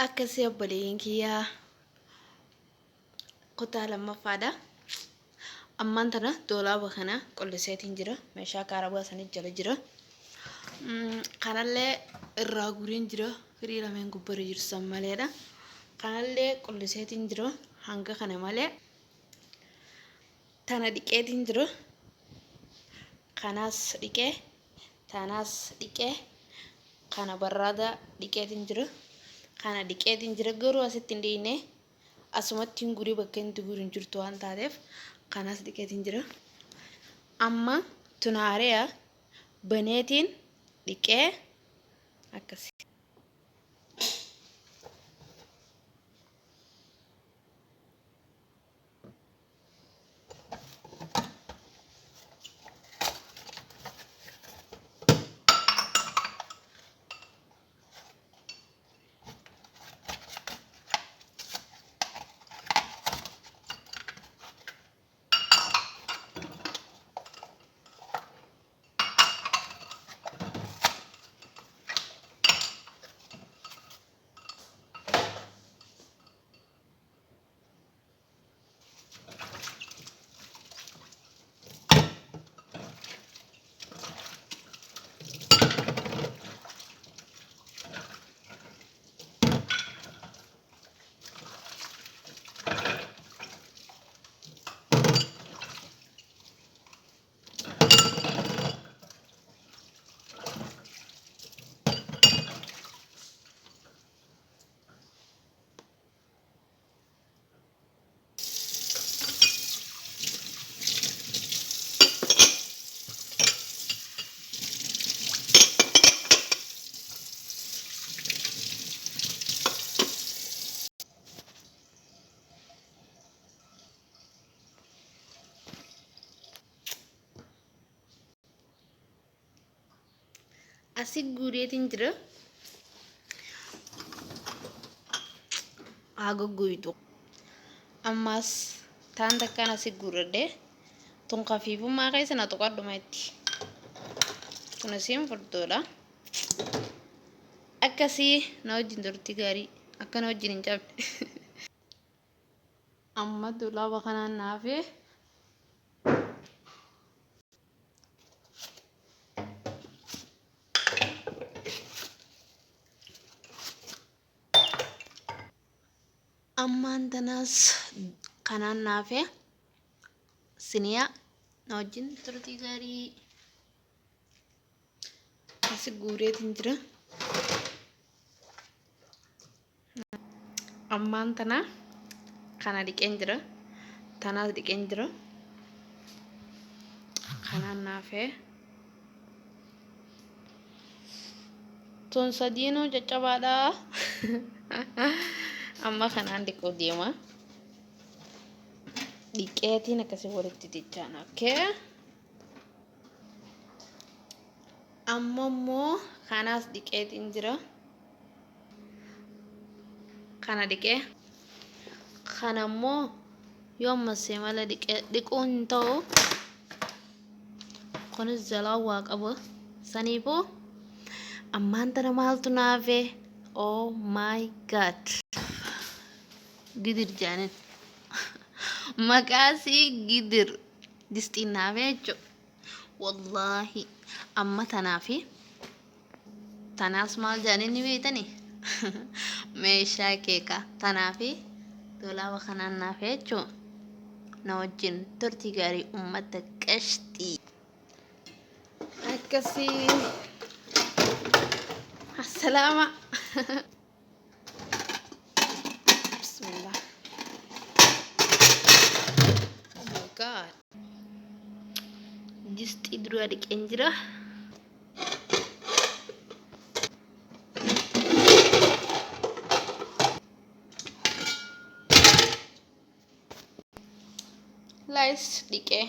Akkasii obboleeyyin kiyyaa kutaa lammaffaadha. Ammaan tana doolaaba kana qolliseetiin jira. Meeshaa kaarabaa sanii jala jira. Kanallee irraa guriin jira. Firii lameen gubbara jirsan maleedha. Kanallee qolliseetiin jira. Hanga kana malee. Tana dhiqeetiin jira. Kanaas dhiqee. Tanaas dhiqee. Kana barraada dhiqeetiin jira. Kana dhiqeetiin jira garuu asitti hin dhiine asumatti hin gurii bakka inni guriin jirtu waan taateef kanaas dhiqeetiin jira. Amma tunaareya baneetiin dhiqee akkasi. Asik gureetiin jira. Haga guydu. Ammas taan takkaan asik guradde tun kafiifummaa keessa na tuqadhuma itti. Kun asiin furtuudha. Akkasii na wajjin turtii gaarii akka na wajjin hin cabne. Amma doolaaba kanaan naafee ammaan tanaas kanaan naafee siniyaa na wajjin turtii gaarii asii guureetiin jira. Ammaan tana kana dhiqeen jira. Tanaas dhiqeen jira. Kanaan naafee tun sadiinuu caccabaadha. Amma kanaan dhiquu deema. Dhiqeetiin akkasii walitti jechaan okay. Amma immoo kanaas dhiqeetiin jira. Kana dhiqee kana immoo yoo ammasee mala dhiquu hin ta'u kunis jalaa waa qaba. Saniifuu ammaan tana maaltu naafee? Oh my god. Gidir jaanin. Maqaasii gidir. Distiin naafee jechuudha. Wallaahi amma tanaafi tanaas maal jaanin ni beektanii? Meeshaa keeka tanaafi doolaaba kanaan naafee jechuudha. Na wajjin turtii gaarii uummata qashxii. Akkasii. Assalaama. Bismillah. Oh my god. Distii dura dhiqeen jira. Laayis dhiqee.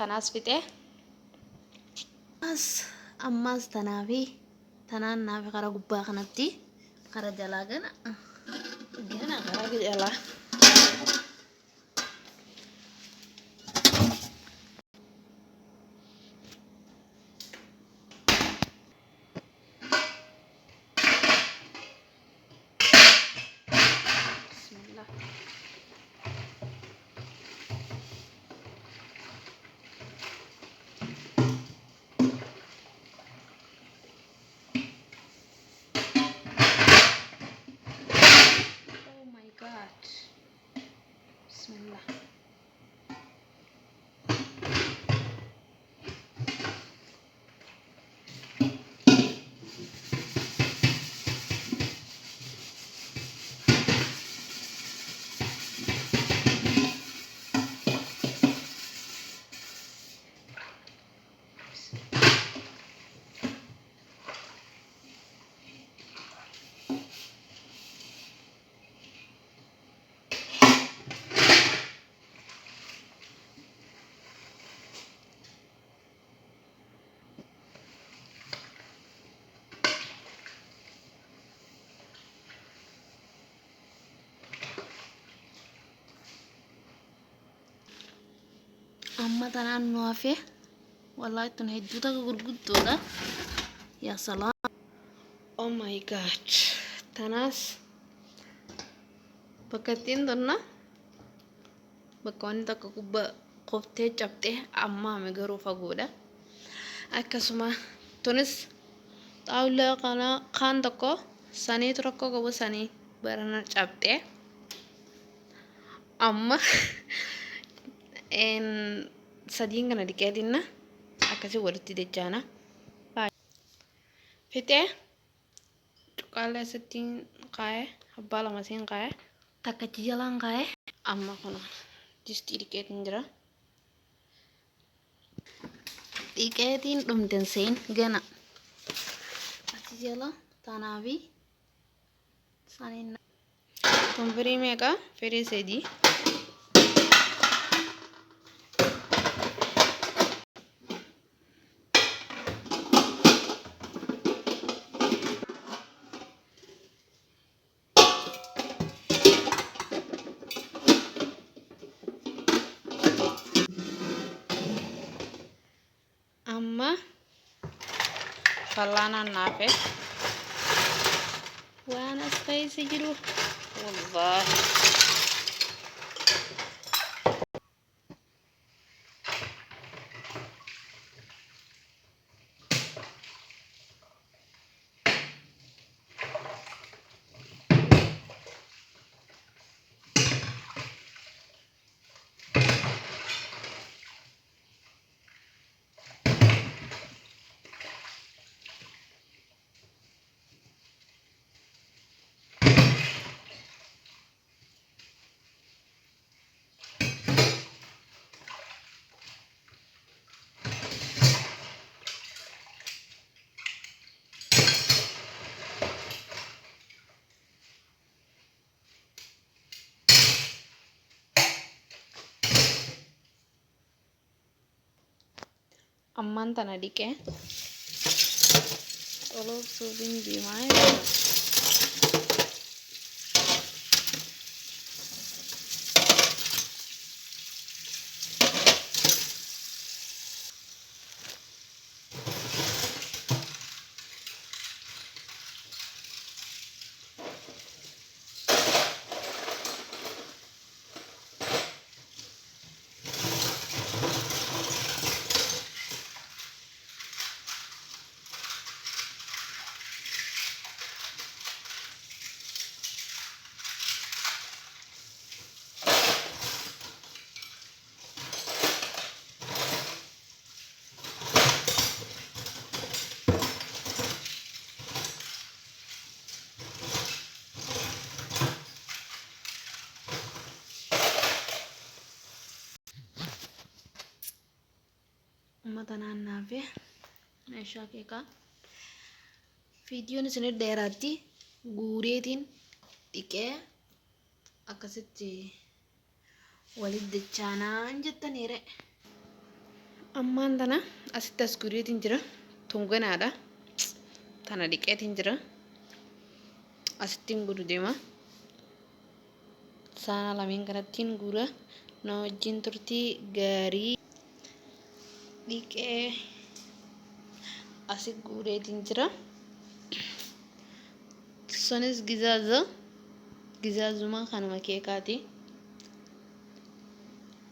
kanaas fixee ammas tanaafi tanaan naafi kara gubbaa kanatti kara jalaa gana kara jalaa bismillah. Oh my god. Bismillah. Amma tanaan nu hafe wallahi tun hedduu takka gurguddoodha. Yaa salaam. Oh my god. Tanaas bakka ittiin tonna bakka wanni takka gubbaa qoftee cabxee amma hame garuu fagoodha. Akkasuma tunis xaawulaa kana kaan tokko saniitu rakkoo qabu sanii barana cabxee amma sadiin kana dhiqeetinna akkasii walitti dachaana fixee cuqaallee asittiin kaa'ee abbaa lama siin kaa'ee takkachi jalaan kaa'ee amma kun distii dhiqeetiin jira. Dhiqeetiin dhumten seen gana achi jala tanaafi saniin kun firii meeqa firii sedii. Amma fal'aanaan naafe waan as keessa jiru wallahi ammaan tana dhiqee xoloof suufiin diimaa ummata naannaafi meeshaa keekaa viidiyoon isin dheeraatti guureetiin dhiqee akkasitti walit dachaanaan jettaniire ammaan tana asitti as gureetiin jira tunganaadha tana dhiqeetiin jira asittiin guru deema saana lameen kanattiin gura na wajjin turtii gaarii dhiqee asit gureetiin jira sonis gizaazuma kanuma keekaati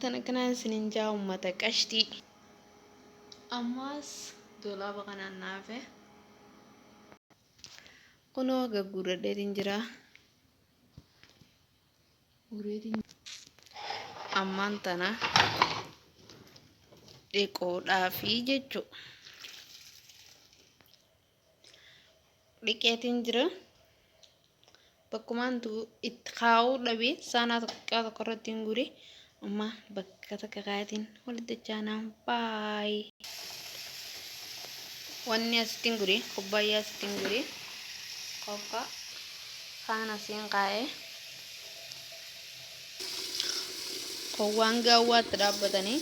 tana kanaan sininjaa ummata qashtii ammaas dolaaba kanaan naafe kunoo gagguradheetiin jira gureetiin ammaan tana dhiqoodhaafi jechuu dhiqeetiin jira bakkumaantu itti kaa'uu dhabe saanaa tokko irratti hin gure amma bakka takka kaa'atiin walitti dachaanaan baay wanni asittiin gure kubbaayyaa asittiin gure koppa kaan asiin kaa'ee kowwaan gaawwaatti dhaabbatanii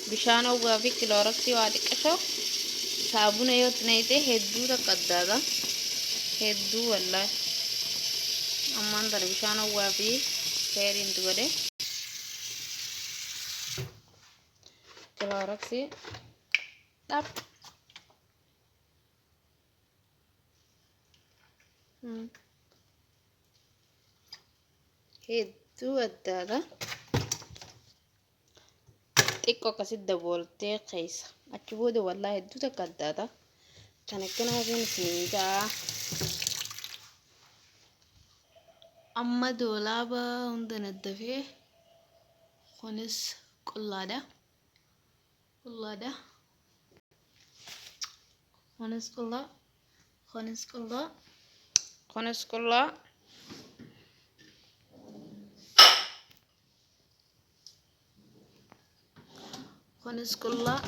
bishaan hawwaa fi kilooraksii waa xiqqashoo saabuna yoo tinayte hedduu takka addaata hedduu wallaahi ammaan tana bishaan hawwaa fi seeriintu godhe kilooraksii dhab hedduu addaata xiqqoo akkasitti dabooltee keessa achi booda wallaahi hedduu takka addaata kan akkanaatiin isiniin jaa amma dolaaba hunda naddafee kunis qullaadha kunis qullaa kunis qullaa kunis qullaa kunis qullaa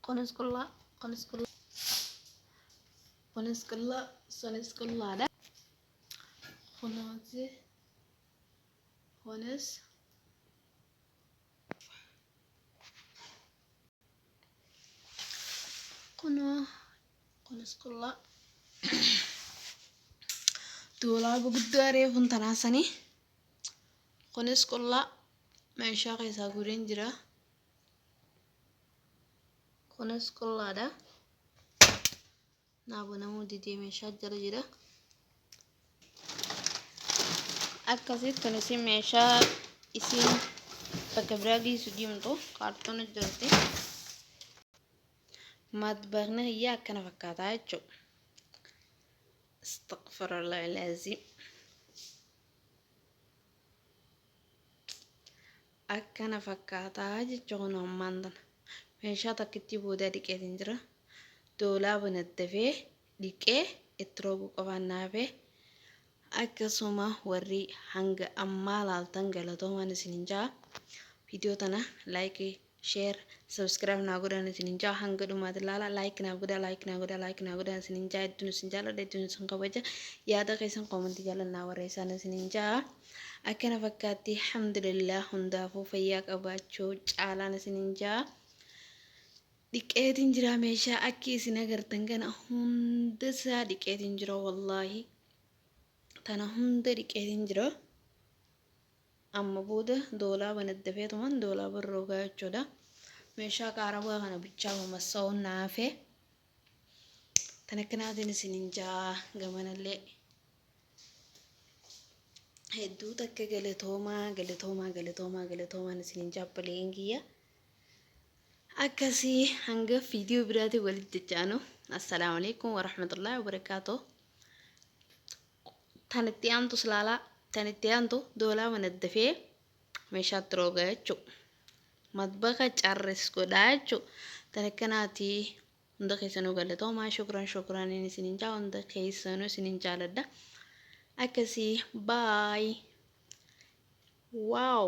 kunis qullaa kunis qullaa kunis qullaa kunis qullaadha kunooti kunis kunis qullaa dolaaba guddaa reefuun tanaasanii kunis qullaa meeshaa keessaa gureen jira kunis qullaadha naabonamuu didee meeshaa jala jira akkasitti kunis meeshaa isiin bakka biraa geessu deemtu kaartoona jirti matbaqni hiyyaa akkana fakkaataa jechuudha astaghfirullah ilaazim akkana fakkaataa jechuun ammaan tana meeshaa takkitti booda dhiqeetiin jira dolaaba naddafee dhiqee itti roobuu qabaan naafee akkasuma warri hanga ammaa laaltan galatoomaan isiniin jaa viidiyoo tana laayikii sheer subscribe naa godhan isiniin jaa hanga dhumaatti ilaala laayik naa godhaa isiniin jaa hedduun isin jaaladha hedduun isin kabaja yaada keessan koomentii jaalannaa warreessaan isiniin jaa akkana fakkaatti alhamdulillah hundaafuu fayyaa qabaachuu caalaan isiniin jaa dhiqeetiin jira meeshaa akki isin agartan kana hunda isaa dhiqeetiin jira wallaahi tana hunda dhiqeetiin jira amma booda dolaaba naddafeetuman dolaaba rogaa jechuudha meeshaa qaarabaa kana bichaa massa'uun naafee tan akkanaatiin isiniin jaa gamanallee hedduu takka galatoomaan isiniin jaabbaleen kiyya akkasii hanga viidiyoo biraatti walitti dachaanu assalaamu alaykum warahmatullahi wabarakaatuh tanitti aantu silaalaa tanitti aantu dolaaba naddafee meeshaatti rogaa jechuudha matbaqa carris godhaa jechuudha tan akkanaati hunda keessanuu galatoomaa shukran isiniin jaa hunda keessanuu isiniin jaaladha akkasii baay wow